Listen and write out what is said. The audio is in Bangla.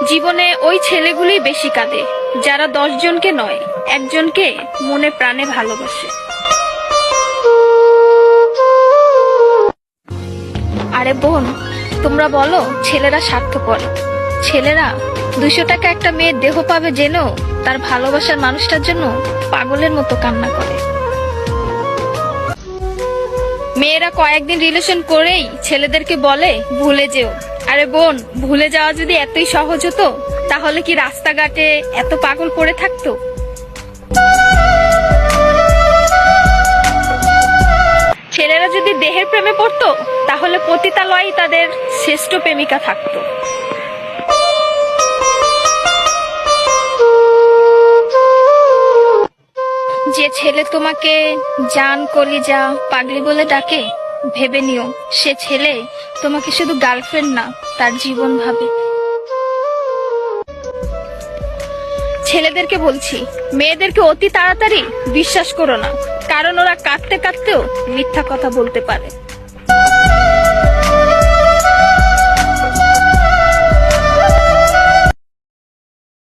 জীবনে ওই ছেলেগুলোই বেশি কাঁদে যারা 10 জনকে নয়, একজনকে মনে প্রাণে ভালোবাসে। আরে বোন, তোমরা বলো ছেলেরা স্বার্থপর। ছেলেরা 200 টাকা একটা মেয়ের দেহ পাবে জেনেও তার ভালোবাসার মানুষটার জন্য পাগলের মতো কান্না করে। মেয়েরা কয়েকদিন রিলেশন করেই ছেলেদেরকে বলে ভুলে যেও। আরে বোন, ভুলে যাওয়া যদি এতই সহজ হতো তাহলে কি রাস্তাঘাটে এত পাগল পড়ে থাকতো? ছেলেরা যদি দেহের প্রেমে পড়তো তাহলে পতিতালয়েই তাদের শ্রেষ্ঠ প্রেমিকা থাকতো। যে ছেলে তোমাকে জান, কলিজা, পাগলি বলে ডাকে, ভেবে নিও সে ছেলে তোমাকে শুধু গার্লফ্রেন্ড না, তার জীবন ভাবে। ছেলেদেরকে বলছি, মেয়েদেরকে অতি তাড়াতাড়ি বিশ্বাস করো না, কারণ ওরা কাঁদতে কাঁদতেও মিথ্যা কথা বলতে পারে।